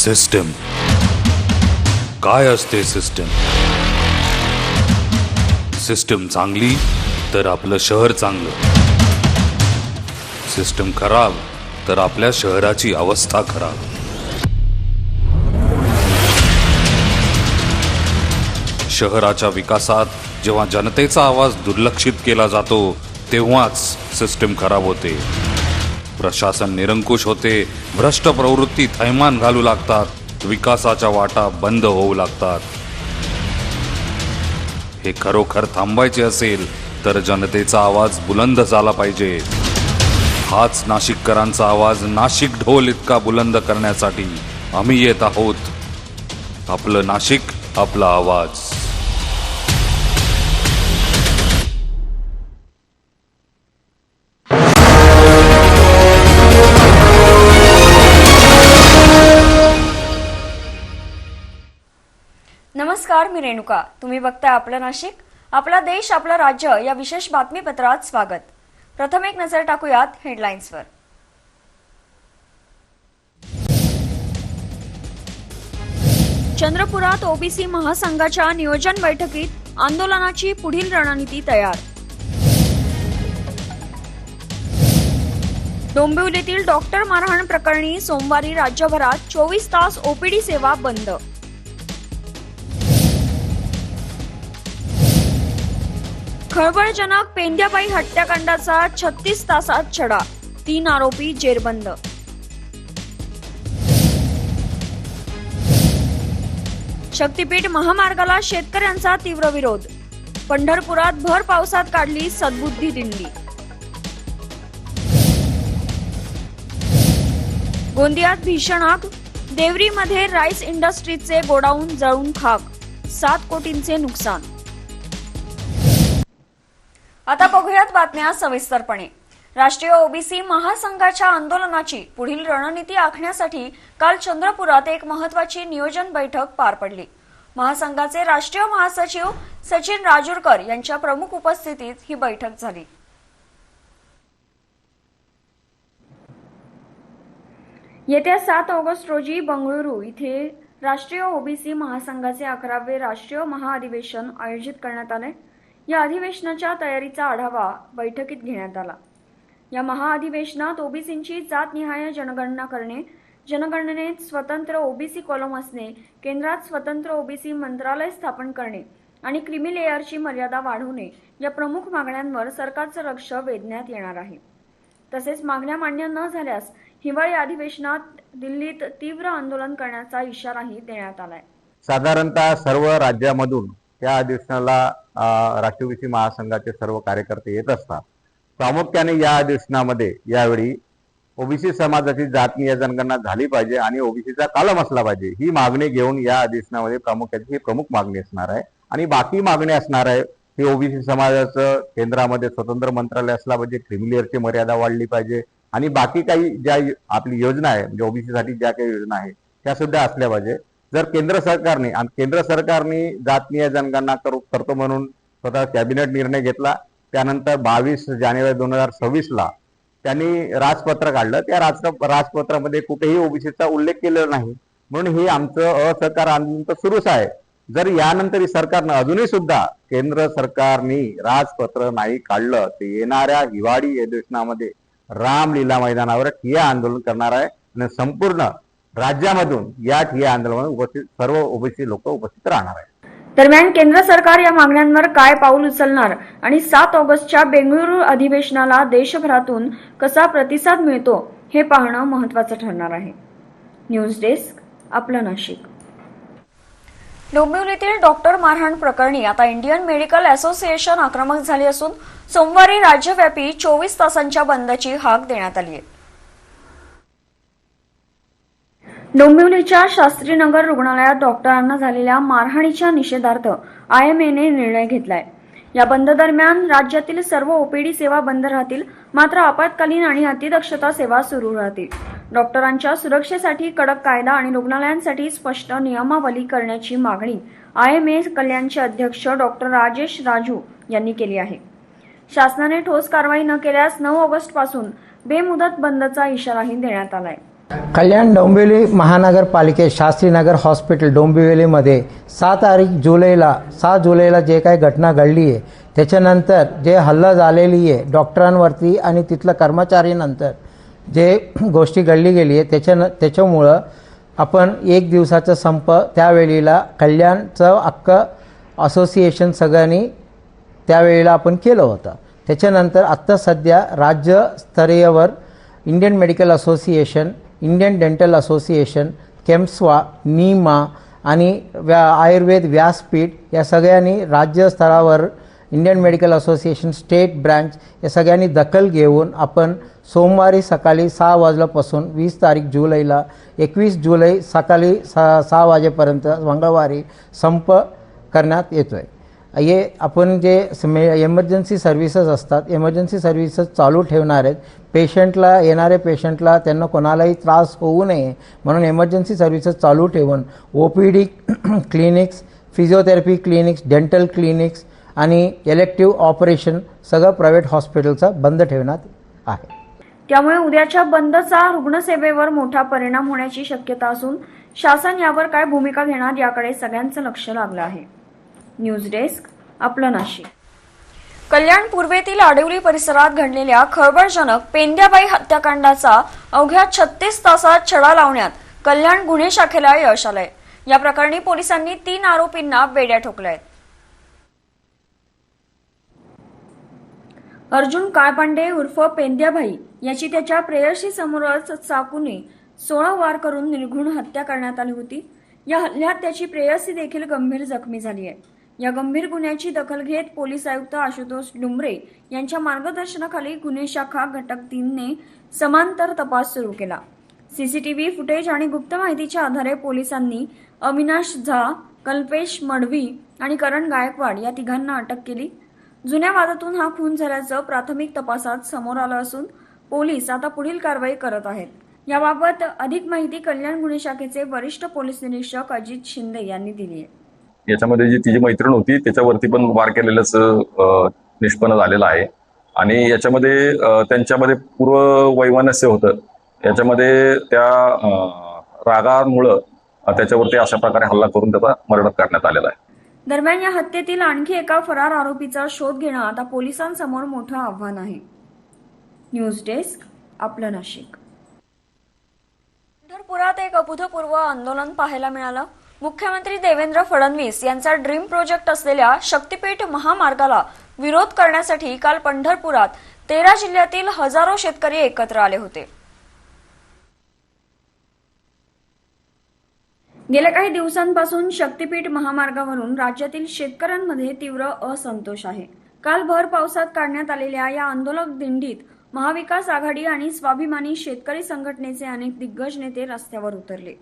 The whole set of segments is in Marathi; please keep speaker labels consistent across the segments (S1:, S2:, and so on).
S1: सिस्टम काय असते? सिस्टम चांगली तर आपलं शहर चांगलं, सिस्टम खराब तर आपल्या शहराची अवस्था खराब. शहराच्या विकासात जेव्हा जनतेचा आवाज दुर्लक्षित केला जातो तेव्हाच सिस्टम खराब होते. प्रशासन निरंकुश होते, भ्रष्ट प्रवृत्ती थैमान घालू लागतात, विकासाच्या वाटा बंद होऊ लागतात. हे खरोखर थांबायचे असेल तर जनतेचा आवाज बुलंद झाला पाहिजे. हाच नाशिककरांचा आवाज नाशिक ढोल इतका बुलंद करण्यासाठी आम्ही येत आहोत. आपलं नाशिक, आपला आवाज.
S2: नमस्कार, मी रेणुका. तुम्ही बघताय आपलं नाशिक, आपला देश, आपलं राज्य या विशेष बातमीपत्रात स्वागत. प्रथम एक नजर टाकूयात हेडलाईन्सवर. चंद्रपुरात ओबीसी महासंघाच्या नियोजन बैठकीत आंदोलनाची पुढील रणनीती तयार. डोंबिवलीतील डॉक्टर मारहाण प्रकरणी सोमवारी राज्यभरात 24 तास ओपीडी सेवा बंद. खळबळजनक पेंद्याबाई हत्याकांडाचा 36 तासात छडा, 3 आरोपी जेरबंद. शक्तीपीठ महामार्गाला शेतकऱ्यांचा तीव्र विरोध, पंढरपुरात भर पावसात काढली सद्बुद्धी दिंडी. गोंदियात भीषण आग, देवरीमध्ये राईस इंडस्ट्रीजचे गोडाऊन जळून खाक, 7 कोटींचे नुकसान. आता बघूयात बातम्या सविस्तरपणे. राष्ट्रीय ओबीसी महासंघाच्या आंदोलनाची पुढील रणनीती आखण्यासाठी काल चंद्रपुरात एक महत्त्वाची नियोजन बैठक पार पडली. महासंघाचे राष्ट्रीय महासचिव सचिन राजूरकर यांच्या प्रमुख उपस्थितीत ही बैठक झाली. येत्या 7 ऑगस्ट रोजी बंगळुरू इथे राष्ट्रीय ओबीसी महासंघाचे 11वे राष्ट्रीय महाअधिवेशन आयोजित करण्यात आले. या अधिवेशनाच्या तयारीचा आढावा बैठकीत घेण्यात आला. या महाअधिवेशनात ओबीसींची जातनिहाय जनगणना करणे, जनगणनेत स्वतंत्र ओबीसी कॉलम असणे, केंद्रात स्वतंत्र ओबीसी मंत्रालय स्थापन करणे आणि क्रीमी लेअरची मर्यादा वाढवणे या प्रमुख मागण्यांवर सरकारचं लक्ष वेधण्यात येणार आहे. तसेच मागण्या मान्य न झाल्यास हिवाळी अधिवेशनात दिल्लीत तीव्र आंदोलन करण्याचा इशाराही देण्यात आलाय.
S3: साधारणतः सर्व राज्यामधून त्या अधिवेशनाला राष्ट्रीय ओबीसी महासंघाचे सर्व कार्यकर्ते येत असतात. प्रामुख्याने या अधिवेशनामध्ये यावेळी ओबीसी समाजाची जातीय जनगणना झाली पाहिजे आणि ओबीसीचा कॉलम असला पाहिजे ही मागणी घेऊन या अधिवेशनामध्ये प्रामुख्याची ही प्रमुख मागणी असणार आहे. आणि बाकी मागणी असणार आहे की ओबीसी समाजाचं केंद्रामध्ये स्वतंत्र मंत्रालय असला पाहिजे, क्रीमी लेअरची मर्यादा वाढली पाहिजे आणि बाकी काही ज्या आपली योजना आहे म्हणजे ओबीसीसाठी ज्या काही योजना आहे त्या सुद्धा असल्या पाहिजे. जर केंद्र सरकारने जातीय जनगणना करतो म्हणून स्वतः कॅबिनेट निर्णय घेतला, त्यानंतर 22 जानेवारी 2026 त्यांनी राजपत्र काढलं. त्या राजपत्रामध्ये कुठेही ओबीसीचा उल्लेख केलेला नाही. म्हणून हे आमचं असहकार आंदोलन तर सुरूच आहे. जर यानंतर सरकारनं अजूनही सुद्धा केंद्र सरकारने राजपत्र नाही काढलं तर येणाऱ्या हिवाळी अधिवेशनामध्ये रामलीला मैदानावर ठिय्या आंदोलन करणार आहे आणि संपूर्ण राज्यामधून या ठिय्या आंदोलनात उपस्थित सर्व ओबीसी लोक उपस्थित राहणार आहेत.
S2: दरम्यान केंद्र सरकार या मागण्यांवर काय पाऊल उचलणार आणि 7 ऑगस्टच्या बेंगळुरू अधिवेशनाला देशभरातून कसा प्रतिसाद मिळतो हे पाहणं महत्त्वाचं ठरणार आहे. न्यूज डेस्क, आपलं नाशिक. डोंबिवलीतील डॉक्टर मारहाण प्रकरणी आता इंडियन मेडिकल असोसिएशन आक्रमक झाली असून सोमवारी राज्यव्यापी 24 तासांच्या बंदची हाक देण्यात आली आहे. डोंबिवलीच्या शास्त्रीनगर रुग्णालयात डॉक्टरांना झालेल्या मारहाणीच्या निषेधार्थ आयएमएने निर्णय घेतलाय. या बंद दरम्यान राज्यातील सर्व ओपीडी सेवा बंद राहतील, मात्र आपत्कालीन आणि अतिदक्षता सेवा सुरू राहतील. डॉक्टरांच्या सुरक्षेसाठी कडक कायदा आणि रुग्णालयांसाठी स्पष्ट नियमावली करण्याची मागणी आयएमए कल्याणचे अध्यक्ष डॉक्टर राजेश राजू यांनी केली आहे. शासनाने ठोस कारवाई न केल्यास 9 ऑगस्ट पासून बेमुदत बंदचा इशाराही देण्यात आलाय.
S4: कल्याण डोंबिवली महानगरपालिकेत शास्त्रीनगर हॉस्पिटल डोंबिवलीमध्ये 7 जुलैला जे काही घटना घडली आहे त्याच्यानंतर जे हल्ला झालेली आहे डॉक्टरांवरती आणि तिथलं कर्मचारीनंतर जे गोष्टी घडली गेली आहे त्याच्यामुळं आपण 1 दिवसाचा संप त्यावेळेला कल्याणचं अख्खं असोसिएशन सगळ्यांनी त्यावेळेला आपण केलं होतं. त्याच्यानंतर आत्ता सध्या राज्यस्तरीयवर Indian medical association, Indian dental association, केम्स्वा, नीमा आणि आयुर्वेद व्यासपीठ या सगळ्यांनी राज्यस्तरावर Indian medical association state branch या सगळ्यांनी दखल घेऊन आपण सोमवारी सकाळी 6 वाजल्यापासून 20 तारीख जुलैला 21 जुलै सकाळी 6 वाजेपर्यंत मंगळवारी संप करण्यात येतो आहे. हे आपण जे एमर्जन्सी सर्व्हिसेस असतात एमर्जन्सी सर्व्हिसेस चालू ठेवणार आहेत. येणारे पेशंटला त्यांना कोणालाही त्रास होऊ नये म्हणून एमर्जन्सी सर्व्हिसेस चालू ठेवून OPD clinics, physiotherapy clinics, dental clinics आणि इलेक्टिव्ह ऑपरेशन सगळं प्रायव्हेट हॉस्पिटलचं बंद ठेवण्यात आहे.
S2: त्यामुळे उद्याच्या बंदचा रुग्णसेवेवर मोठा परिणाम होण्याची शक्यता असून शासन यावर काय भूमिका घेणार याकडे सगळ्यांचं लक्ष लागलं आहे. न्यूज डेस्क, आपलं नाशिक. कल्याण पूर्वेतील आडिवली परिसरात घडलेल्या खळबळजनक पेंद्याबाई हत्याकांडाचा अवघ्या 36 तासात छडा लावण्यात कल्याण गुन्हे शाखेला यश आलंय. या प्रकरणी पोलिसांनी 3 आरोपींना बेड्या ठोकल्या आहेत. अर्जुन काळपांडे उर्फ पेंद्याभाई याची त्याच्या प्रेयसी समोरच चाकूने 16 वार करून निर्घृण हत्या करण्यात आली होती. या हल्ल्यात त्याची प्रेयसी देखील गंभीर जखमी झाली आहे. या गंभीर गुन्ह्याची दखल घेत पोलीस आयुक्त आशुतोष डुंबरे यांच्या मार्गदर्शनाखाली गुन्हे शाखा घटक 3 ने समांतर तपास सुरू केला. सीसीटीव्ही फुटेज आणि गुप्त माहितीच्या आधारे पोलिसांनी अविनाश झा, कल्पेश मडवी आणि करण गायकवाड या तिघांना अटक केली. जुन्या वादातून हा खून झाल्याचं प्राथमिक तपासात समोर आलं असून पोलीस आता पुढील कारवाई करत आहेत. याबाबत अधिक माहिती कल्याण गुन्हे शाखेचे वरिष्ठ पोलीस निरीक्षक अजित शिंदे यांनी दिली आहे.
S5: याच्यामध्ये जी तिची मैत्रीण होती त्याच्यावरती पण वार केलेलंच निष्पन्न झालेलं आहे आणि याच्यामध्ये त्यांच्यामध्ये पूर्व वैमनस्य होतं. याच्यामध्ये त्या रागामुळं त्याच्यावरती अशा प्रकारे हल्ला करून त्याचा मर्डर करण्यात आलेला आहे.
S2: दरम्यान या हत्येतील आणखी एका फरार आरोपीचा शोध घेणं आता पोलिसांसमोर मोठं आव्हान आहे. न्यूज डेस्क, आपलं नाशिक. पंढरपुरात एक अभूतपूर्व आंदोलन पाहायला मिळालं. मुख्यमंत्री देवेंद्र फडणवीस यांचा ड्रीम प्रोजेक्ट असलेल्या शक्तीपीठ महामार्गाला विरोध करण्यासाठी काल पंढरपुरात 13 जिल्ह्यातील हजारो शेतकरी एकत्र आले होते. गेल्या काही दिवसांपासून शक्तीपीठ महामार्गावरून राज्यातील शेतकऱ्यांमध्ये तीव्र असंतोष आहे. काल भर पावसात काढण्यात आलेल्या या आंदोलक दिंडीत महाविकास आघाडी आणि स्वाभिमानी शेतकरी संघटनेचे अनेक दिग्गज नेते रस्त्यावर उतरले.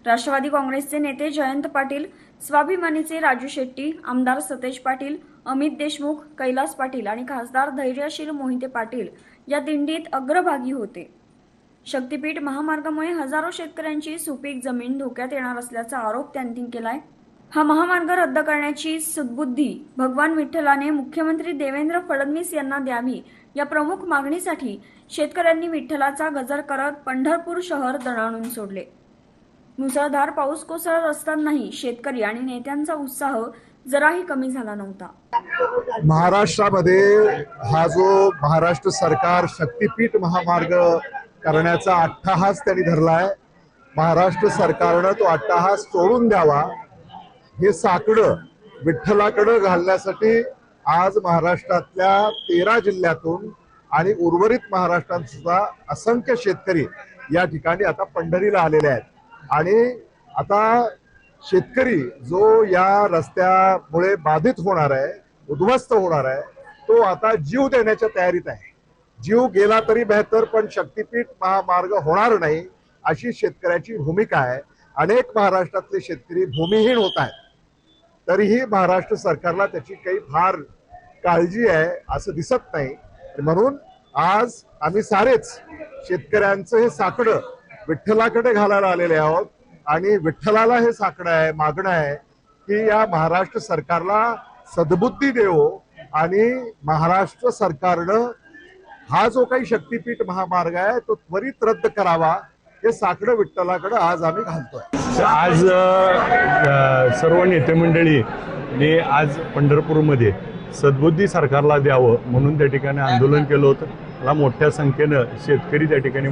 S2: राष्ट्रवादी काँग्रेसचे नेते जयंत पाटील, स्वाभिमानीचे राजू शेट्टी, आमदार सतेज पाटील, अमित देशमुख, कैलास पाटील आणि खासदार धैर्यशील मोहिते पाटील या दिंडीत अग्रभागी होते. शक्तीपीठ महामार्गामुळे हजारो शेतकऱ्यांची सुपीक जमीन धोक्यात येणार असल्याचा आरोप त्यांनी केलाय. हा महामार्ग रद्द करण्याची सद्बुद्धी भगवान विठ्ठलाने मुख्यमंत्री देवेंद्र फडणवीस यांना द्यावी या प्रमुख मागणीसाठी शेतकऱ्यांनी विठ्ठलाचा गजर करत पंढरपूर शहर दणाणून सोडले. मुसळधार पाऊस कोसळत असतानाही शेतकरी आणि नेत्यांचा उत्साह जराही कमी झाला नव्हता.
S6: महाराष्ट्रामध्ये हा जो महाराष्ट्र सरकार शक्तीपीठ महामार्ग करण्याचा अट्टहास त्यांनी धरलाय. महाराष्ट्र सरकारनं तो अट्टहास सोडून द्यावा. हे साकडं विठ्ठलाकडे घालण्यासाठी आज महाराष्ट्रातल्या 13 जिल्ह्यातून आणि उर्वरित महाराष्ट्रात सुद्धा असंख्य शेतकरी या ठिकाणी आता पंढरीला आलेले आहेत. आणि आता शेतकरी जो या रस्त्यामुळे बाधित होणार आहे, उद्ध्वस्त होणार आहे, तो आता जीव देण्याच्या तयारीत आहे. जीव गेला तरी बेहतर, पण शक्तीपीठ महामार्ग होणार नाही अशी शेतकऱ्याची भूमिका आहे. अनेक महाराष्ट्रातले शेतकरी भूमिहीन होत आहेत. तरीही महाराष्ट्र सरकारला त्याची काही फार काळजी आहे असं दिसत नाही. म्हणून आज आम्ही सारेच शेतकऱ्यांचं हे साकडं विठ्ठलाकडे घालायला आलेले आहोत आणि विठ्ठलाला हे साकडं आहे, मागणं आहे की या महाराष्ट्र सरकारला सद्बुद्धी देवो आणि महाराष्ट्र सरकारनं हा जो काही शक्तीपीठ महामार्ग आहे तो त्वरित रद्द करावा. हे साकडं विठ्ठलाकडे आज आम्ही घालतोय.
S7: आज सर्व नेते मंडळीने आज पंढरपूरमध्ये सद्बुद्धी सरकारला द्यावं म्हणून त्या ठिकाणी आंदोलन केलं होतं. मला मोठ्या संख्येनं शेतकरी त्या ठिकाणी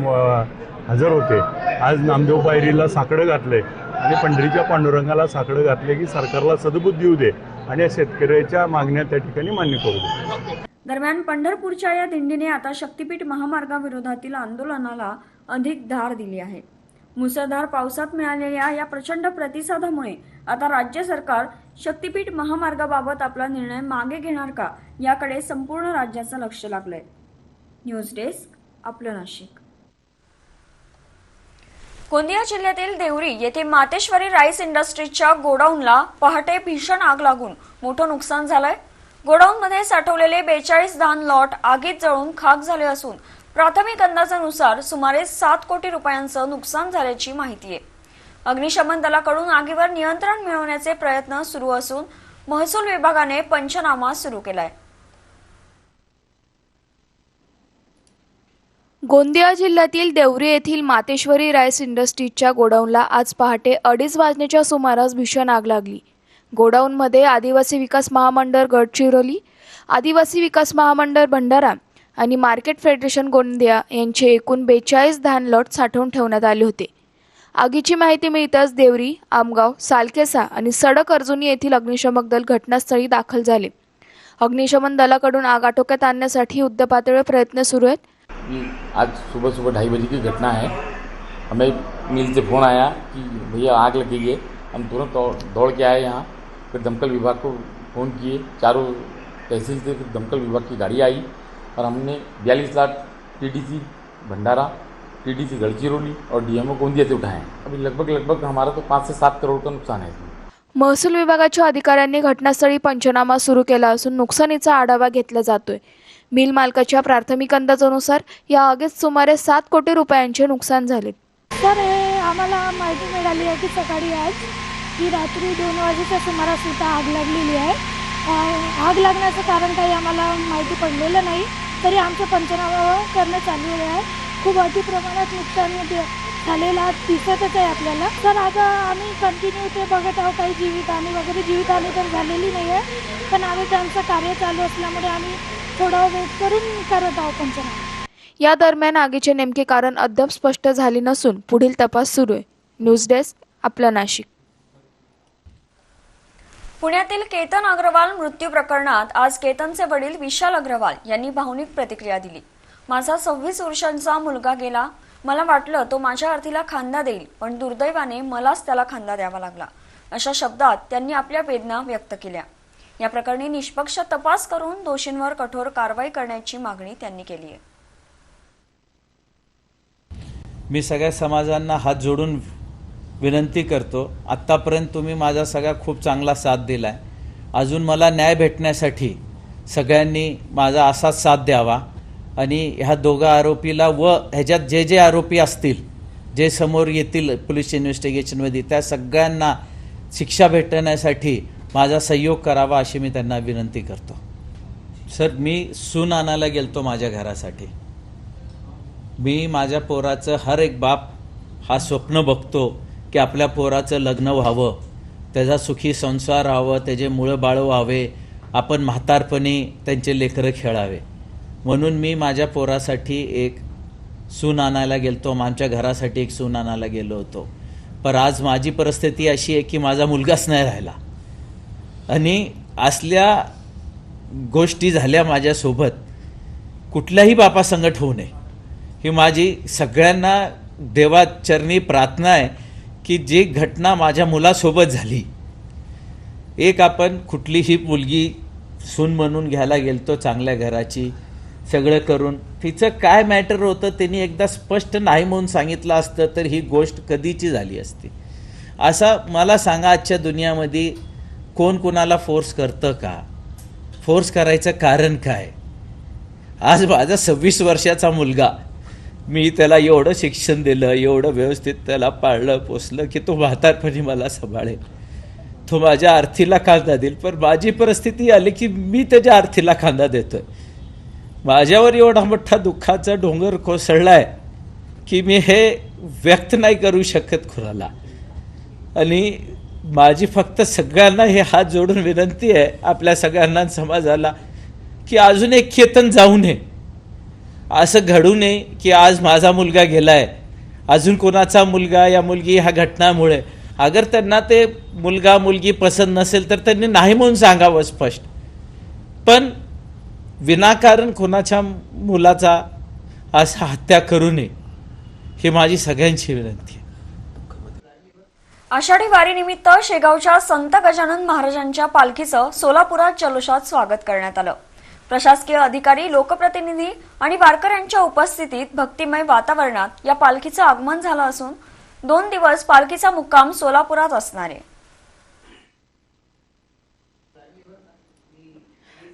S7: हजर होते. आज नामदेव पायरीला साकडं घातलंय आणि पंढरीच्या पांडुरंगाला साकडं घातले की सरकारला सद्बुद्धी येऊ दे आणि या शेतकऱ्याच्या मागण्या त्या ठिकाणी मान्य करू दे.
S2: दरम्यान पंढरपूरच्या या दिंडीने आता शक्तीपीठ महामार्गाविरोधातील आंदोलनाला अधिक धार दिली आहे. मुसळधार पावसात मिळालेल्या या प्रचंड प्रतिसादामुळे आता राज्य सरकार शक्तीपीठ महामार्गाबाबत आपला निर्णय मागे घेणार का याकडे संपूर्ण राज्याचं लक्ष लागलंय. न्यूज डेस्क, आपलं नाशिक. गोंदिया जिल्ह्यातील देवरी येथे मातेश्वरी राईस इंडस्ट्रीजच्या गोडाऊनला पहाटे भीषण आग लागून मोठं नुकसान झालंय. गोडाऊनमध्ये साठवलेले 42 धान लॉट आगीत जळून खाक झाले असून प्राथमिक अंदाजानुसार सुमारे 7 कोटी रुपयांचं नुकसान झाल्याची माहिती आहे. अग्निशमन दलाकडून आगीवर नियंत्रण मिळवण्याचे प्रयत्न सुरू असून महसूल विभागाने पंचनामा सुरू केलाय.
S8: गोंदिया जिल्ह्यातील देवरी येथील मातेश्वरी राईस इंडस्ट्रीजच्या गोडाऊनला आज पहाटे 2:30 वाजण्याच्या सुमारास भीषण आग लागली. गोडाऊनमध्ये आदिवासी विकास महामंडळ गडचिरोली, आदिवासी विकास महामंडळ भंडारा आणि मार्केट फेडरेशन गोंदिया यांचे एकूण 42 धान लॉट साठवून ठेवण्यात आले होते. आगीची माहिती मिळताच देवरी, आमगाव, सालकेसा आणि सडक अर्जुनी येथील अग्निशमक दल घटनास्थळी दाखल झाले. अग्निशमन दलाकडून आग आटोक्यात आणण्यासाठी युद्धपातळीवर प्रयत्न सुरू आहेत.
S9: आज सुबह 2:30 बजे की घटना है. हमें मिल से फ़ोन आया कि भैया आग लगी है. हम तुरंत दौड़ के आए यहाँ. फिर दमकल विभाग को फ़ोन किए. चारों तहसील से फिर दमकल विभाग की गाड़ी आई और हमने 42 लाख TDC भंडारा, TDC गढ़चिरौली और DMO गोंदिया से उठाए. अभी लगभग हमारा तो 5 से 7 करोड़ का नुकसान है.
S8: महसूल विभागाच्या अधिकाऱ्यांनी घटनास्थळी पंचनामा सुरू केला असून नुकसानीचा आढावा घेतला जातोय. मिल मालकाच्या प्राथमिक अंदाजानुसार या आगीत सुमारे 7 कोटी रुपयांचे नुकसान झाले.
S10: सर, आम्हाला माहिती मिळाली आहे की सकाळी आज की रात्री 2 वाजेच्या सुमारास इथं आग लागलेली आहे. आग लागण्याचं कारण काही आम्हाला माहिती पडलेलं नाही, तरी आमचं पंचनामा करणं चालू आहे. खूप अति प्रमाणात नुकसान झालेला दिसतच आहे आपल्याला. तर आता आम्ही कंटिन्यू ते बघत आहोत. काही जीवितहानी तर झालेली नाही आहे, पण आम्ही त्यांचं कार्य चालू असल्यामुळे आम्ही थोडा वेट करून करत आहोत पंचनामा.
S8: या दरम्यान आगीचे नेमके कारण अद्याप स्पष्ट झाले नसून पुढील तपास सुरू आहे. न्यूज डेस्क, आपलं नाशिक.
S2: पुण्यातील केतन अग्रवाल मृत्यू प्रकरणात आज केतनचे वडील विशाल अग्रवाल यांनी भावनिक प्रतिक्रिया दिली. माझा 26 वर्षांचा मुलगा गेला. मला वाटलं तो माझ्या आरतीला खांदा देईल, पण दुर्दैवाने मलाच त्याला खांदा द्यावा लागला. अशा शब्दात त्यांनी आपल्या वेदना व्यक्त केल्या. या प्रकरणी निष्पक्ष तपास करून दोषींवर कठोर कारवाई करण्याची मागणी त्यांनी केली आहे.
S11: मी सगळ्या समाजांना हात जोडून विनंती करतो, आत्तापर्यंत तुम्ही माझा सगळा खूप चांगला साथ दिला आहे. अजून मला न्याय भेटण्यासाठी सगळ्यांनी माझा असाच साथ द्यावा आणि ह्या दोघा आरोपीला व ह्याच्यात जे जे आरोपी असतील, जे समोर येतील पोलीस इन्व्हेस्टिगेशनमध्ये, त्या सगळ्यांना शिक्षा भेटण्यासाठी माझा सहयोग करावा अशी मी त्यांना विनंती करतो. सर, मी सून आणायला गेलतो माझ्या घरासाठी. मी माझ्या पोराचं, हर एक बाप हा स्वप्न बघतो की आपल्या पोराचं लग्न व्हावं, त्याचा सुखी संसार व्हावं, त्याचे मुळं बाळं व्हावे, आपण म्हातारपणी त्यांचे लेकरं खेळावे. म्हणून मी माझ्या पोरासाठी एक सून आणायला गेलतो, आमच्या घरासाठी एक सून आणायला गेलो होतो. पण आज माझी परिस्थिती अशी आहे की माझा मुलगाच नाही राहिला आणि असल्या गोष्टी झाल्या माझ्यासोबत. कुठल्याही बापासंगत होऊ नये ही माझी सगळ्यांना देवाचरणी प्रार्थना आहे की जी घटना माझ्या मुलासोबत झाली, एक आपण कुठलीही मुलगी सून म्हणून घ्यायला गेलतो चांगल्या घराची, सगळं करून तिचं काय मॅटर होतं त्यांनी एकदा स्पष्ट नाही म्हणून सांगितलं असतं तर ही गोष्ट कधीची झाली असती. असा मला सांगा, आजच्या दुनियामध्ये कोण कोणाला फोर्स करतं का? फोर्स करायचं कारण काय? आज माझा 26 वर्षाचा मुलगा, मी त्याला एवढं शिक्षण दिलं, एवढं व्यवस्थित त्याला पाळलं पोसलं की तो म्हातारपणी मला सांभाळेल, तो माझ्या आरतीला खांदा देईल. पण माझी परिस्थिती आली की मी त्याच्या आरतीला खांदा देतोय. माझ्यावर एवढा मोठा दुःखाचा डोंगर कोसळलाय की मी हे व्यक्त नाही करू शकत कुणाला. आणि माझी फक्त सगळ्यांना हे हात जोडून विनंती आहे, आपल्या सगळ्यांना समाजाला, की अजून एक केतन जाऊ नये. असं घडू नये की आज माझा मुलगा गेलाय, अजून कोणाचा मुलगा या मुलगी ह्या घटनामुळे, अगर त्यांना ते मुलगा मुलगी पसंत नसेल तर त्यांनी नाही म्हणून सांगावं स्पष्ट. पण विनाकारण कोणाच्या मुलाचा असा हत्या करू नये, ही माझी सगळ्यांची विनंती आहे.
S2: आषाढी वारीनिमित्त शेगावच्या संत गजानन महाराजांच्या पालखीचं सोलापुरात जल्लोषात स्वागत करण्यात आलं. प्रशासकीय अधिकारी, लोकप्रतिनिधी आणि वारकऱ्यांच्या उपस्थितीत भक्तिमय वातावरणात या पालखीचं आगमन झालं असून 2 दिवस पालखीचा मुक्काम सोलापुरात असणार आहे.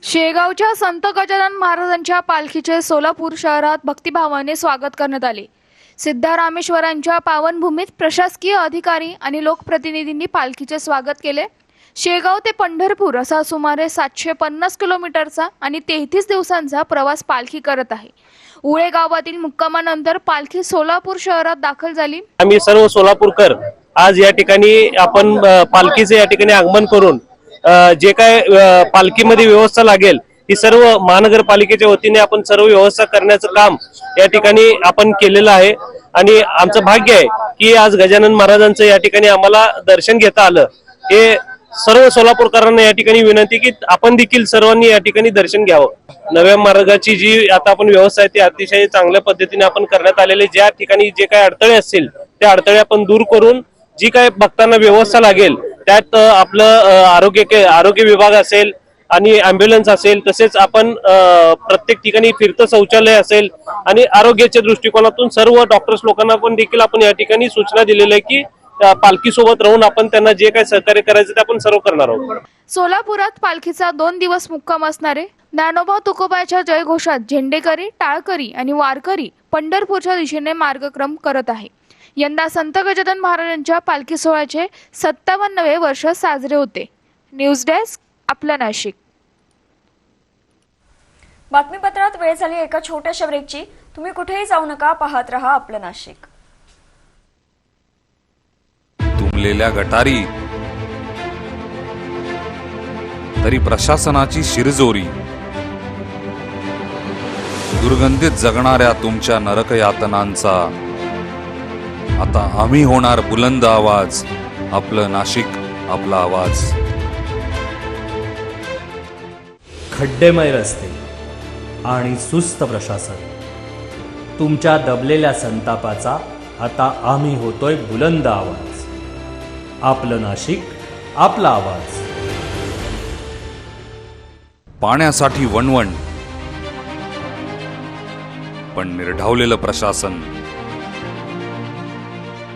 S8: शेगावच्या संत गजानन महाराजांच्या पालखीचे सोलापूर शहरात भक्तिभावाने स्वागत करण्यात आले. सिद्धारामेश्वरांच्या पावनभूमीत प्रशासकीय अधिकारी आणि लोकप्रतिनिधींनी पालखीचे स्वागत केले. शेगाव ते पंढरपूर असा सुमारे 750 किलोमीटरचा आणि 33 दिवसांचा प्रवास पालखी करत आहे. उळे गावातील मुक्कामानंतर पालखी सोलापूर शहरात दाखल झाली.
S12: आम्ही सर्व सोलापूरकर आज या ठिकाणी आपण पालखीचे या ठिकाणी आगमन करून जे काय पालखीमध्ये व्यवस्था लागेल ही सर्व महानगरपालिकेच्या वतीने आपण सर्व व्यवस्था करण्याचं काम या ठिकाणी आपण केलेलं आहे. आणि आमचं भाग्य आहे की आज गजानन महाराजांचं या ठिकाणी आम्हाला दर्शन घेता आलं. हे सर्व सोलापूरकरांना या ठिकाणी विनंती की आपण देखील सर्वांनी या ठिकाणी दर्शन घ्यावं. नव्या मार्गाची जी आता आपण व्यवस्था आहे ती अतिशय चांगल्या पद्धतीने आपण करण्यात आलेले. ज्या ठिकाणी जे काही अडथळे असतील त्या अडथळे आपण दूर करून जी काय भक्तांना व्यवस्था लागेल त्यात आपलं आरोग्य विभाग असेल आणि अँब्युलन्स असेल, तसेच आपण प्रत्येक ठिकाणी फिरतं शौचालय असेल आणि आरोग्याच्या दृष्टिकोनातून सर्व डॉक्टर्स लोकांना पण देखील आपण या ठिकाणी सूचना दिलेल्या आहे की पालखी सोबत राहून आपण त्यांना जे काही सहकार्य करायचं ते आपण सर्व करणार आहोत.
S8: सोलापुरात पालखीचा 2 दिवस मुक्काम असणार आहे. ज्ञानोबा तुकोबाच्या जयघोषात झेंडेकरी, टाळकरी आणि वारकरी पंढरपूरच्या दिशेने मार्गक्रम करत आहे. यंदा संत गजानन महाराजांच्या पालखी सोहळ्याचे 57वे वर्ष साजरे होते. न्यूज डेस्क, आपलं नाशिक.
S2: बातमीपत्रात वेळ झाली एका छोट्याशा ब्रेकची. तुम्ही कुठेही जाऊ नका, पाहत रहा आपलं नाशिक.
S1: तुंबलेल्या गटारी तरी प्रशासनाची शिरजोरी, दुर्गंधीत जगणाऱ्या तुमच्या नरक यातनांचा आता आम्ही होणार बुलंद आवाज. आपलं नाशिक, आपला आवाज.
S13: खड्डेमय रस्ते आणि सुस्त प्रशासन, तुमच्या दबलेल्या संतापाचा आता आम्ही होतोय बुलंद आवाज. आपलं नाशिक, आपला आवाज.
S1: पाण्यासाठी वणवण पण निर्ढावलेलं प्रशासन,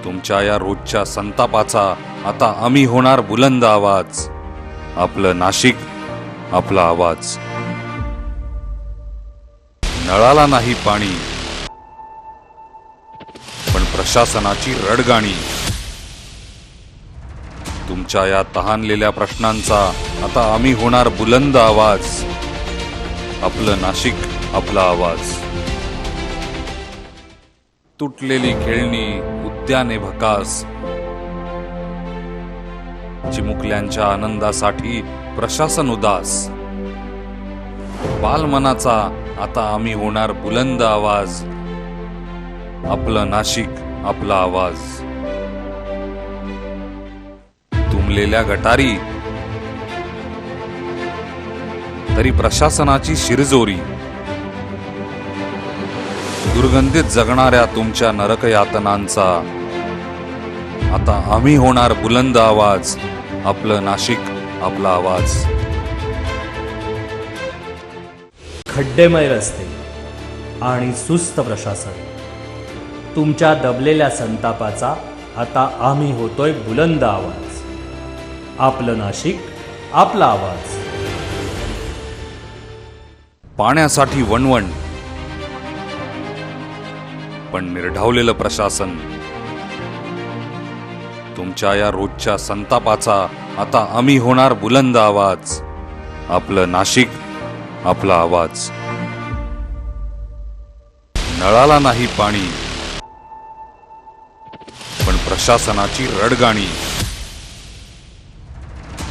S1: तुमच्या या रोजच्या संतापाचा आता आम्ही होणार बुलंद आवाज. आपलं नाशिक, आपला आवाज. नळाला नाही पाणी पण प्रशासनाची रडगाणी, तुमच्या या तहानलेल्या प्रश्नांचा आता आम्ही होणार बुलंद आवाज. आपलं नाशिक, आपला आवाज. तुटलेली खेळणी, उद्याने भकास, चिमुकल्यांच्या आनंदासाठी प्रशासन उदास. बालमनाचा आता आम्ही होणार बुलंद आवाज. आपलं नाशिक, आपला आवाज. तुंबलेल्या गटारी तरी प्रशासनाची शिरजोरी, दुर्गंधीत जगणाऱ्या तुमच्या नरक यातनांचा आता आम्ही होणार बुलंद आवाज. आपलं नाशिक, आपला आवाज.
S13: खड्डेमय रस्ते आणि सुस्त प्रशासन, तुमच्या दबलेल्या संतापाचा आता आम्ही होतोय बुलंद आवाज. आपलं नाशिक, आपला आवाज.
S1: पाण्यासाठी वणवण पण निर्ढावलेलं प्रशासन, तुमच्या या रोजच्या संतापाचा आता आम्ही होणार बुलंद आवाज. आपलं नाशिक, आपला आवाज. नळाला नाही पाणी प्रशासनाची रडगाणी.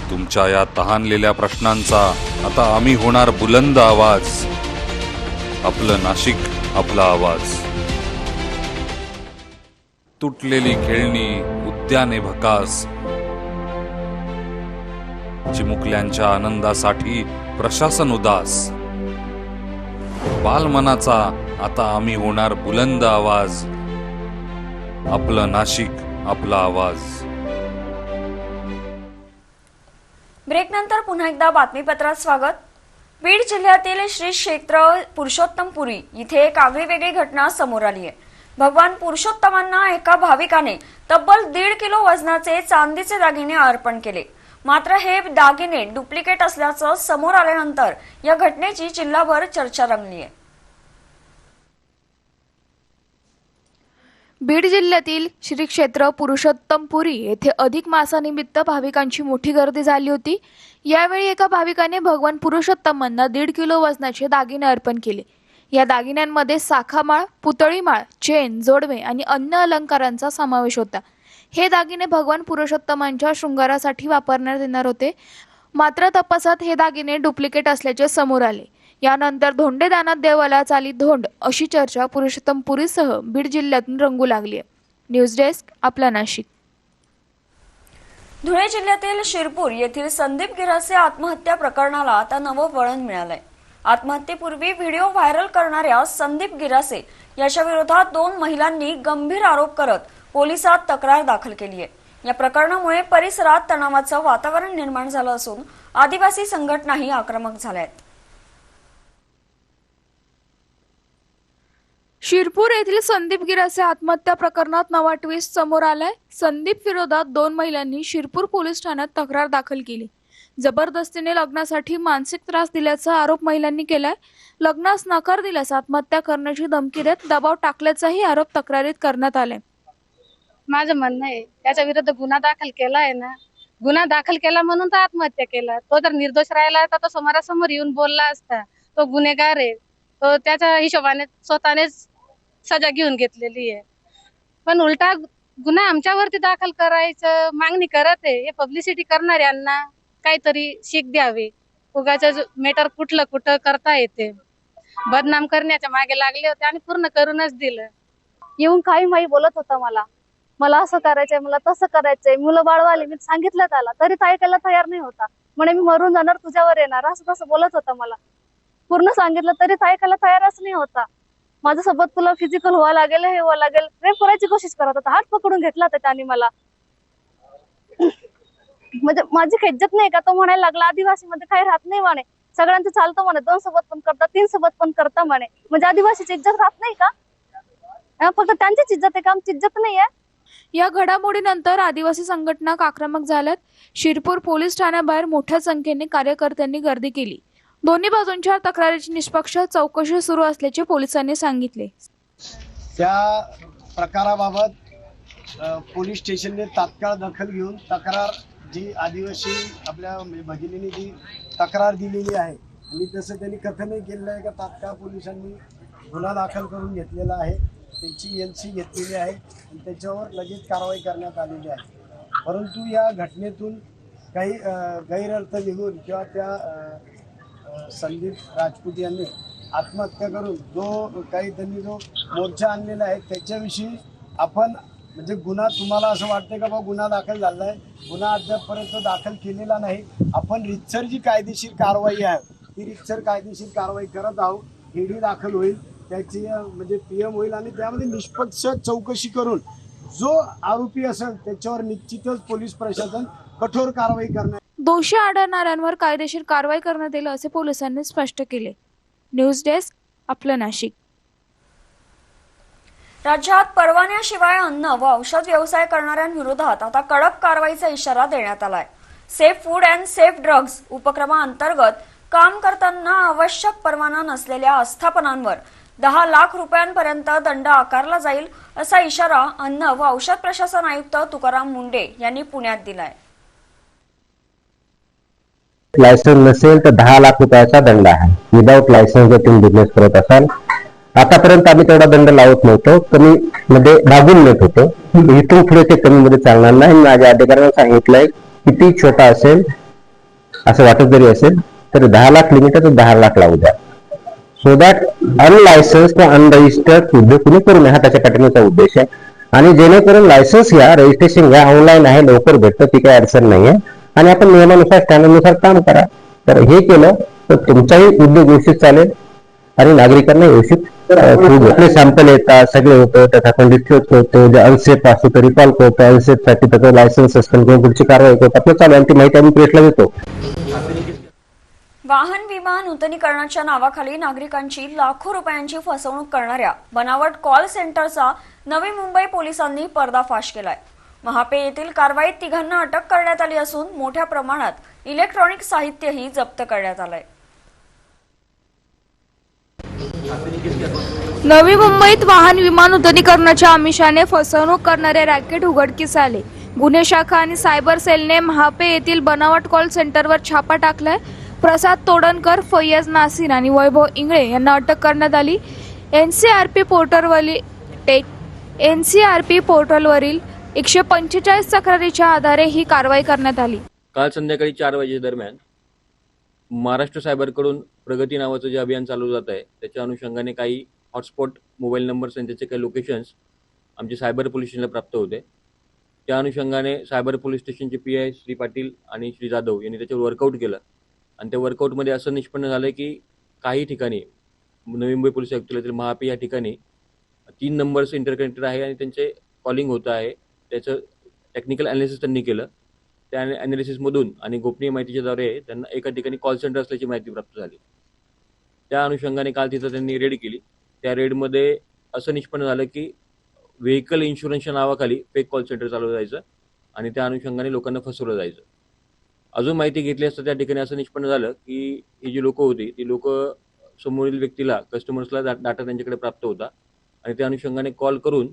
S1: तुमच्या या तहानलेल्या प्रश्नांचा आता आम्ही होणार बुलंद आवाज. आपलं नाशिक, आपला आवाज. तुटलेली खेळणी, उद्याने भकास, चिमुकल्यांच्या आनंदासाठी प्रशासन उदास. बालमनाचा आता आम्ही होणार बुलंद आवाज. आपलं नाशिक, आपला आवाज.
S2: ब्रेक नंतर पुन्हा एकदा बातमीपत्रात स्वागत. बीड जिल्ह्यातील श्री क्षेत्र पुरुषोत्तमपुरी इथे एक आगळीवेगळी घटना समोर आली आहे. भगवान पुरुषोत्तमांना एका भाविकाने तब्बल 1.5 किलो वजनाचे चांदीचे दागिने अर्पण केले. मात्र हे दागिने डुप्लिकेट असल्याचं समोर आल्यानंतर या घटनेची जिल्हाभर चर्चा रंगली आहे.
S8: बीड जिल्ह्यातील श्री क्षेत्र पुरुषोत्तमपुरी येथे अधिक मासानिमित्त भाविकांची मोठी गर्दी झाली होती. यावेळी एका भाविकाने भगवान पुरुषोत्तमांना 1.5 किलो वजनाचे दागिने अर्पण केले. या दागिन्यांमध्ये साखामाळ, पुतळीमाळ, चेन, जोडवे आणि अन्य अलंकारांचा समावेश होता. हे दागिने भगवान पुरुषोत्तमांच्या शृंगारासाठी वापरण्यात येणार होते. मात्र तपासात हे दागिने डुप्लिकेट असल्याचे समोर आले. यानंतर धोंडे दानात देवाला चाली धोंड अशी चर्चा पुरुषोत्तमपुरीसह बीड जिल्ह्यातून रंगू लागली आहे. न्यूज डेस्क, आपला नाशिक.
S2: धुळे जिल्ह्यातील शिरपूर येथील संदीप गिरासे आत्महत्या प्रकरणाला आता नवं वळण मिळालंय. आत्महत्येपूर्वी व्हिडिओ व्हायरल करणाऱ्या संदीप गिरासे याच्या विरोधात 2 महिलांनी गंभीर आरोप करत पोलिसात तक्रार दाखल केली आहे. या प्रकरणामुळे परिसरात तणावाचं वातावरण निर्माण झालं असून आदिवासी संघटनाही आक्रमक झाल्या आहेत.
S8: शिरपूर येथील संदीप गिरासे आत्महत्या प्रकरणात नवा ट्विस्ट समोर आलाय. संदीप विरोधात 2 महिलांनी शिरपूर पोलीस ठाण्यात तक्रार दाखल केली. जबरदस्तीने लग्नासाठी मानसिक त्रास दिल्याचा आरोप महिलांनी केलाय. लग्नास नकार दिल्यास आत्महत्या करण्याची धमकी देत दबाव टाकल्याचाही आरोप तक्रारीत करण्यात आलाय.
S10: माझं म्हणणं आहे त्याच्या विरुद्ध गुन्हा दाखल केला आहे ना, गुन्हा दाखल केला म्हणून तर आत्महत्या केला. तो जर निर्दोष राहिला तर तो समोरासमोर येऊन बोलला असता. तो गुन्हेगार आहे, तो त्याच्या हिशोबाने स्वतःनेच सजा घेऊन घेतलेली आहे. पण उलटा गुन्हा आमच्यावरती दाखल करायचं मागणी करत आहे. हे पब्लिसिटी करणाऱ्यांना काहीतरी शिक द्यावी. उगाच मेटर कुठं करता येते. बदनाम करण्याच्या मागे लागले होते आणि पूर्ण करूनच दिलं.
S14: येऊन काही माही बोलत होता मला असं करायचंय, मला तसं करायचंय, मुलं बाळवाले. मी सांगितलं त्याला तरी तो ऐकायला तयार नाही होता. म्हणे मी मरून जाणार, तुझ्यावर येणार, असं तसं बोलत होता. मला पूर्ण सांगितलं तरी तो ऐकायला तयारच नाही होता. माझ्यासोबत तुला फिजिकल व्हावं लागेल, हे व्हावं लागेल, रेप करायची कोशिश करत होता. हात पकडून घेतला होता त्याने मला. म्हणजे माझी काही इज्जत नाही का? तो म्हणायला लागला आदिवासी मध्ये काही राहत नाही म्हणे, सगळ्यांचं चालतं म्हणे, 2 सोबत पण करता, 3 सोबत पण करता म्हणे. म्हणजे आदिवासीची इज्जत राहत नाही का? फक्त त्यांचीच इज्जत आहे का? आमची इज्जत नाही आहे.
S8: या घडामोडीनंतर आदिवासी संघटना आक्रमक झाल्यात. शिरपूर पोलीस ठाण्याबाहेर मोठ्या संख्येने कार्यकर्त्यांनी गर्दी केली. दोन्ही बाजूंच्या तक्रारीची निष्पक्ष चौकशी सुरू असल्याचे पोलिसांनी सांगितले.
S15: त्या प्रकाराबाबत पोलीस स्टेशनने तात्काळ दखल घेऊन तक्रार जी आदिवासी आपल्या भगिनींनी जी तक्रार दिलेली आहे आणि तसं त्यांनी कथनही केलेलं आहे का तात्काळ पोलिसांनी गुन्हा दाखल करून घेतलेला आहे. त्यांची LC घेतलेली आहे आणि त्याच्यावर लगेच कारवाई करण्यात आलेली आहे. परंतु या घटनेतून काही गैरअर्थ निघून किंवा त्या संदीप राजपूत यांनी आत्महत्या करून जो काही त्यांनी जो मोर्चा आणलेला आहे त्याच्याविषयी आपण म्हणजे गुन्हा तुम्हाला असं वाटतं का बा गुन्हा दाखल झाला आहे, गुन्हा अद्यापपर्यंत दाखल केलेला नाही. आपण रितसर जी कायदेशीर कारवाई आहे ती रितसर कायदेशीर कारवाई करत आहोत. ED दाखल होईल, त्याची म्हणजे PM होईल आणि त्यामध्ये निष्पक्ष चौकशी करून जो आरोपी असेल त्याच्यावर निश्चितच पोलीस प्रशासन कठोर कारवाई करणार.
S8: दोषी आढळणाऱ्यांवर कायदेशीर कारवाई करण्यात येईल असे पोलिसांनी स्पष्ट केले. न्यूज डेस्क, आपलं नाशिक.
S2: राज्यात परवान्याशिवाय अन्न व औषध व्यवसाय करणाऱ्यांविरोधात आता कडक कारवाईचा इशारा देण्यात आलाय. Safe food and safe drugs उपक्रमाअंतर्गत काम करताना आवश्यक परवाना नसलेल्या आस्थापनांवर 10 लाख रुपयांपर्यंत दंड आकारला जाईल असा इशारा अन्न व औषध प्रशासन आयुक्त तुकाराम मुंडे यांनी पुण्यात दिलाय.
S16: लायसन्स नसेल तर 10 लाख रुपयाचा दंड आहे. विदाउट लायसन्स जर तुम्ही बिझनेस करत असाल
S3: आतापर्यंत आम्ही तेवढा दंड लावत नव्हतो, कमी मध्ये भागून नेत होतो. इथून पुढे ते कमी मध्ये चालणार नाही. माझ्या अधिकाऱ्यांना सांगितलंय किती छोटा असेल असं वाटत जरी असेल तर 10 लाख लिमिट आहे तर 10 लाख लावू द्या, सो दॅट अनलायसन्स किंवा अनरजिस्टर्ड उद्योग कुणी करू नये, हा त्याच्या पाठीमागचा उद्देश आहे. आणि जेणेकरून लायसन्स घ्या, रजिस्ट्रेशन घ्या, ऑनलाईन आहे, लवकर भेटतं, ती काही अडचण नाहीये. आणि आपण नियमानुसार स्टँडर्डनुसार काम करा. तर हे केलं तर तुमचाही उद्योग व्यवस्थित चालेल आणि नागरिकांना व्यवस्थित आपले सॅम्पल येतात, सगळे होतं, त्यात आपण डिस्क्लोज करतो, जे अनसेफ असतो तर रिकॉल करतो, अनसेफ साठी त्याचं लायसन्स सस्पेंड करून पुढची कारवाई करतो. आपलं चालू आणि ती माहिती आम्ही प्रेसला देतो.
S2: वाहन विमा नूतनीकरणाच्या नावाखाली नागरिकांची लाखो रुपयांची फसवणूक करणाऱ्या बनावट कॉल सेंटरचा नवी मुंबई पोलिसांनी पर्दाफाश केलाय. महापे येथील कारवाईत तिघांना अटक करण्यात आली असून मोठ्या प्रमाणात इलेक्ट्रॉनिक साहित्यही जप्त करण्यात आलंय.
S8: नवी मुंबईत वाहन विमा नूतनीकरणाच्या आमिषाने फसवणूक करणारे रॅकेट उघडकीस आले. गुन्हे शाखा आणि सायबर सेलने महापे येथील बनावट कॉल सेंटरवर छापा टाकलाय. प्रसाद तोडणकर, फैयज नासिर आणि वैभव इंगळे यांना अटक करण्यात आली. एनसीआरपी पोर्टलवरील 145 तक्रारीच्या आधारे ही कारवाई करण्यात आली.
S16: काल संध्याकाळी 4 वाजे दरम्यान महाराष्ट्र सायबरकडून प्रगती नावाचं जे अभियान चालू जात आहे त्याच्या अनुषंगाने काही हॉटस्पॉट मोबाईल नंबर्स आणि त्याचे काही लोकेशन्स आमचे सायबर पोलीस स्टेशनला प्राप्त होते. त्या अनुषंगाने सायबर पोलीस स्टेशनचे PI श्री पाटील आणि श्री जाधव यांनी त्याच्यावर वर्कआउट केलं आणि त्या वर्कआउटमध्ये असं निष्पन्न झालं की काही ठिकाणी नवी मुंबई पोलीस आयुक्तालयातील महापी या ठिकाणी 3 नंबर्स इंटरकनेक्टेड आहे आणि त्यांचे कॉलिंग होतं आहे. त्याचं टेक्निकल ॲनालिसिस त्यांनी केलं. त्या ॲनालिसिसमधून आणि गोपनीय माहितीच्याद्वारे त्यांना एका ठिकाणी कॉल सेंटर असल्याची माहिती प्राप्त झाली. त्या अनुषंगाने काल तिथं त्यांनी रेड केली. त्या रेडमध्ये असं निष्पन्न झालं की व्हेकल इन्शुरन्सच्या नावाखाली फेक कॉल सेंटर चालवलं जायचं आणि त्या अनुषंगाने लोकांना फसवलं जायचं. अजून माहिती घेतली असता त्या ठिकाणी असं निष्पन्न झालं की ही जी लोकं होती ती लोकं समोरील व्यक्तीला, कस्टमर्सला डाटा त्यांच्याकडे प्राप्त होता आणि त्या अनुषंगाने कॉल करून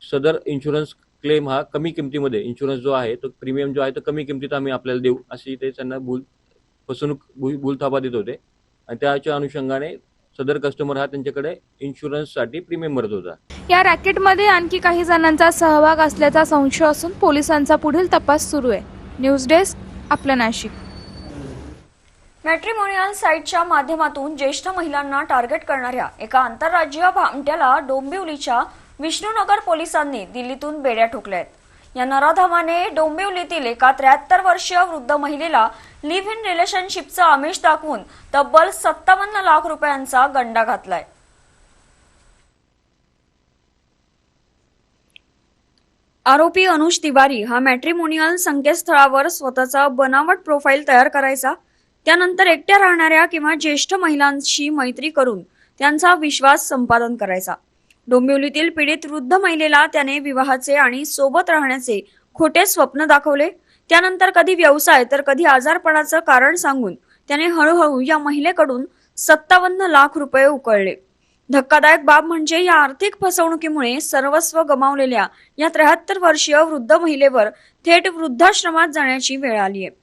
S16: सदर इन्शुरन्स क्लेम हा कमी किमतीमध्ये, इन्शुरन्स जो आहे तो प्रीमियम जो आहे तो कमी किमतीत आम्ही आपल्याला देऊ अशी ते त्यांना भूलथापा देत होते आणि त्याच्या अनुषंगाने सदर कस्टमर हा त्यांच्याकडे इन्शुरन्ससाठी प्रीमियम भरत होता.
S8: या रॅकेटमध्ये आणखी काही जणांचा सहभाग असल्याचा संशय असून पोलिसांचा पुढील तपास सुरू आहे. न्यूज डेस्क, आपलं नाशिक.
S2: मॅट्रिमोनियल साईटच्या माध्यमातून ज्येष्ठ महिलांना टार्गेट करणाऱ्या एका आंतरराज्यीय भामट्याला डोंबिवलीच्या विष्णुनगर पोलिसांनी दिल्लीतून बेड्या ठोकल्या आहेत. या नराधमाने डोंबिवलीतील एका 73 वर्षीय वृद्ध महिलेला लिव्ह इन रिलेशनशिपचं आमिष दाखवून तब्बल 57 लाख रुपयांचा गंडा घातलाय. आरोपी अनुज तिवारी हा मॅट्रिमोनियल संकेतस्थळावर स्वतःचा बनावट प्रोफाईल तयार करायचा. त्यानंतर एकट्या राहणाऱ्या किंवा ज्येष्ठ महिलांशी मैत्री करून त्यांचा विश्वास संपादन करायचा. डोंबिवलीतील पीडित वृद्ध महिलेला त्याने विवाहाचे आणि सोबत राहण्याचे खोटे स्वप्न दाखवले. त्यानंतर कधी व्यवसाय तर कधी आजारपणाचं कारण सांगून त्याने हळूहळू या महिलेकडून 57 लाख रुपये उकळले. धक्कादायक बाब म्हणजे या आर्थिक फसवणुकीमुळे सर्वस्व गमावलेल्या या 73 वर्षीय वृद्ध महिलेवर थेट वृद्धाश्रमात जाण्याची वेळ आली आहे.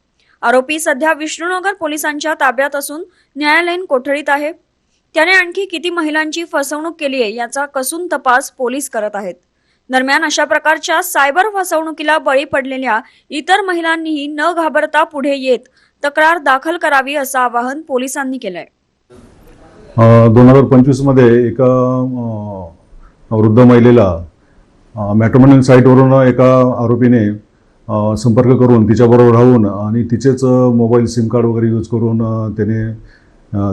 S2: आरोपी सध्या विष्णुनगर पोलिसांच्या ताब्यात असून न्यायालयीन कोठडीत आहे. त्याने आणखी किती महिलांची फसवणूक केली आहे याचा कसून तपास पोलीस करत आहेत. दरम्यान अशा प्रकारच्या सायबर फसवणुकीला बळी पडलेल्या इतर महिलांनीही न घाबरता पुढे येत तक्रार दाखल करावी असं आवाहन पोलिसांनी केलंय.
S7: 2025 मध्ये एका वृद्ध महिलेला मॅट्रिमोनियल साईटवरून एका आरोपीने संपर्क करून तिच्याबरोबर राहून आणि तिचेच मोबाईल सिम कार्ड वगैरे यूज करून त्याने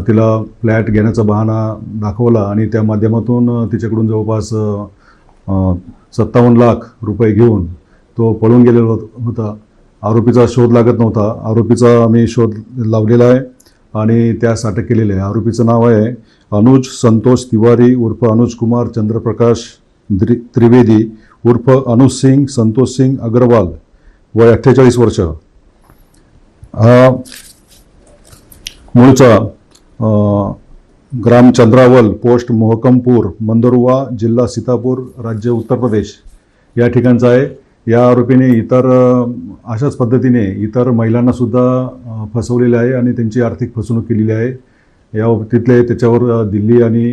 S7: तिला फ्लॅट घेण्याचा बहाणा दाखवला आणि त्या माध्यमातून तिच्याकडून जवळपास 57 लाख रुपये घेऊन तो पळून गेलेला होता. आरोपीचा शोध लागत नव्हता. आरोपीचा आम्ही शोध लावलेला आहे आणि त्यास अटक केलेली आहे. आरोपीचं नाव आहे अनुज संतोष तिवारी उर्फ अनुज कुमार चंद्रप्रकाश त्रिवेदी उर्फ अनुज सिंग संतोष सिंग अग्रवाल, वय 48 वर्ष. हा मूळचा ग्राम चंद्रावल, पोस्ट मोहकमपूर, मंदरुवा, जिल्हा सीतापूर, राज्य उत्तर प्रदेश या ठिकाणचा आहे. या आरोपीने अशाच पद्धतीने इतर महिलांनासुद्धा फसवलेले आहे आणि त्यांची आर्थिक फसवणूक केलेली आहे. या बाबतीतले त्याच्यावर दिल्ली आणि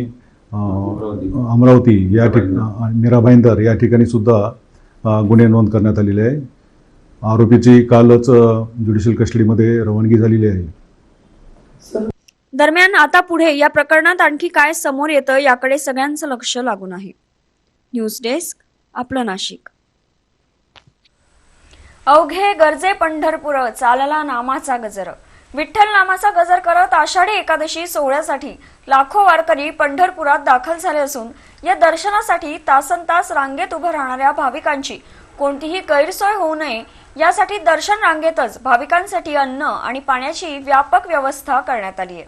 S7: अमरावती या ठिकाणी मीरा भाईंदर या ठिकाणी सुद्धा गुन्हे नोंद करण्यात आलेले आहे. आरोपीची कालच ज्युडिशियल कस्टडीमध्ये रवानगी झालेली आहे.
S2: दरम्यान आता पुढे या प्रकरणात आणखी काय समोर येतं याकडे सगळ्यांचं लक्ष लागून आहे. न्यूज डेस्क, आपलं नाशिक. अवघे गरजे पंढरपूर, चालला नामाचा गजर. विठ्ठल नामाचा गजर करत आषाढी एकादशी सोहळ्यासाठी लाखो वारकरी पंढरपुरात दाखल झाले असून या दर्शनासाठी तासनतास रांगेत उभं राहणाऱ्या भाविकांची कोणतीही गैरसोय होऊ नये यासाठी दर्शन रांगेतच भाविकांसाठी अन्न आणि पाण्याची व्यापक व्यवस्था करण्यात आली आहे.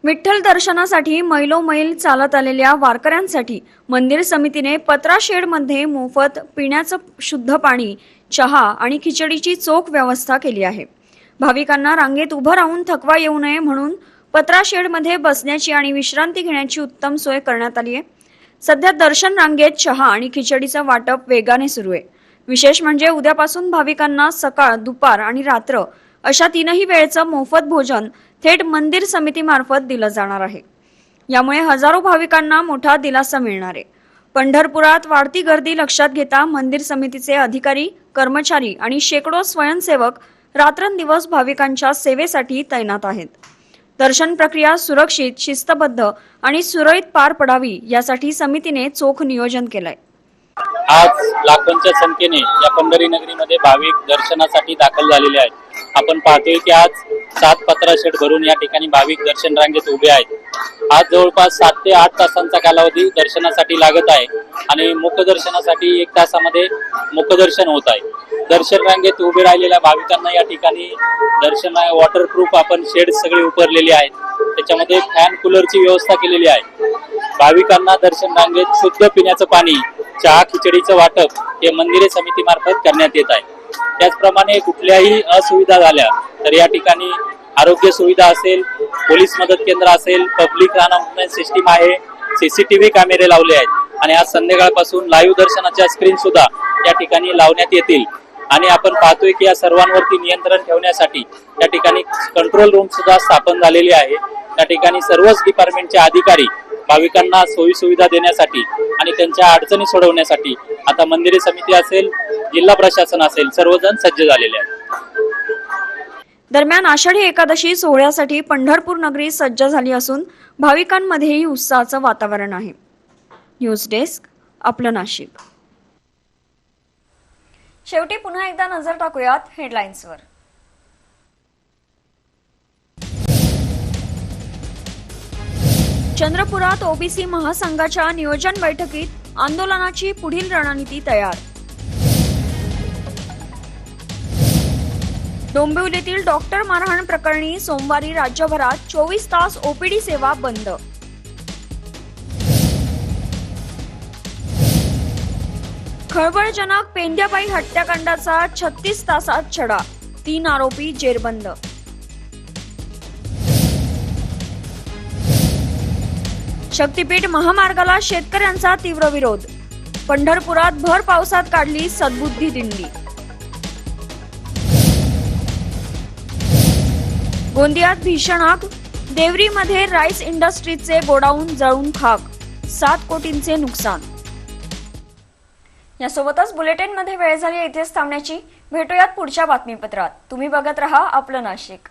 S2: विठ्ठल दर्शनासाठी मैलोमैल चालत आलेल्या वारकऱ्यांसाठी मंदिर समितीने पत्रा शेडमध्ये मोफत पिण्याचं शुद्ध पाणी, चहा आणि खिचडीची चोख व्यवस्था केली आहे. भाविकांना रांगेत उभं राहून थकवा येऊ नये म्हणून पत्रा शेडमध्ये बसण्याची आणि विश्रांती घेण्याची उत्तम सोय करण्यात आली आहे. सध्या दर्शन रांगेत चहा आणि खिचडीचं वाटप वेगाने सुरू आहे. विशेष म्हणजे उद्यापासून भाविकांना सकाळ, दुपार आणि रात्र अशा तीनही वेळचं मोफत भोजन थेट मंदिर समितीमार्फत दिलं जाणार आहे. यामुळे हजारो भाविकांना मोठा दिलासा मिळणार आहे. पंढरपुरात वाढती गर्दी लक्षात घेता मंदिर समितीचे अधिकारी, कर्मचारी आणि शेकडो स्वयंसेवक रात्रंदिवस भाविकांच्या सेवेसाठी तैनात आहेत. दर्शन प्रक्रिया सुरक्षित, शिस्तबद्ध आणि सुरळीत पार पडावी यासाठी समितीने चोख नियोजन केलंय.
S17: आज लाखोंच्या संख्येने या पंढरी नगरीमध्ये भाविक दर्शनासाठी दाखल झालेले आहेत. आपण पाहतोय की आज 7 पत्रा शेड भरून या ठिकाणी भाविक दर्शन रांगेत उभे आहेत. आज जवळपास 7 ते 8 तासांचा कालावधी दर्शनासाठी लागत आहे आणि मुखदर्शनासाठी 1 तासामध्ये मुखदर्शन होत आहे. दर्शन रांगेत उभे राहिलेल्या भाविकांना या ठिकाणी दर्शन वॉटरप्रूफ आपण शेड सगळे उभारलेले आहेत. त्याच्यामध्ये फॅन कूलरची व्यवस्था केलेली आहे. भाविकांना दर्शन रांगेत शुद्ध पिण्याचं पाणी, चहा, खिचडीचं वाटप हे मंदिरे समितीमार्फत करण्यात येत आहे. त्याचप्रमाणे कुठल्याही असुविधा झाल्या तर या ठिकाणी आरोग्य सुविधा असेल, पोलीस मदत केंद्र असेल, पब्लिक अनाउन्समेंट सिस्टीम आहे, CCTV कॅमेरे लावले आहेत आणि आज संध्याकाळपासून लाईव्ह दर्शनाच्या स्क्रीन सुद्धा या ठिकाणी लावण्यात येतील. आणि आपण पाहतोय की या सर्वांवरती नियंत्रण ठेवण्यासाठी या ठिकाणी कंट्रोल रूम सुद्धा स्थापन झालेली आहे. त्या ठिकाणी सर्वच डिपार्टमेंटचे अधिकारी भाविकांना सोयी सुविधा देण्यासाठी आणि त्यांच्या अडचणी सोडवण्यासाठी आता मंदिरे समिती असेल, जिल्हा प्रशासन असेल, सर्वजण सज्ज झालेले आहेत.
S2: दरम्यान आषाढी एकादशी सोहळ्यासाठी पंढरपूर नगरी सज्ज झाली असून भाविकांमध्येही उत्साहाचं वातावरण आहे. न्यूज डेस्क, आपलं नाशिक. शेवटी पुन्हा एकदा नजर टाकूयात हेडलाईन्सवर. चंद्रपुरात ओबीसी महासंघाच्या नियोजन बैठकीत आंदोलनाची पुढील रणनीती तयार. डोंबिवलीतील डॉक्टर मारहाण प्रकरणी सोमवारी राज्यभरात 24 तास ओपीडी सेवा बंद. खळबळजनक पेंद्याबाई हत्याकांडाचा 36 तासात छडा, 3 आरोपी जेरबंद. शक्तीपीठ महामार्गाला शेतकऱ्यांचा तीव्र विरोध. पंढरपुरात भर पावसात काढली सद्बुद्धी दिंडी. गोंदियात भीषण आग, देवरीमध्ये राईस इंडस्ट्रीजचे गोडाऊन जळून खाक, 7 कोटींचे नुकसान. यासोबतच बुलेटिनमध्ये वेळ झाली इथेच थांबण्याची. भेटूयात पुढच्या बातमीपत्रात. तुम्ही बघत रहा आपलं नाशिक.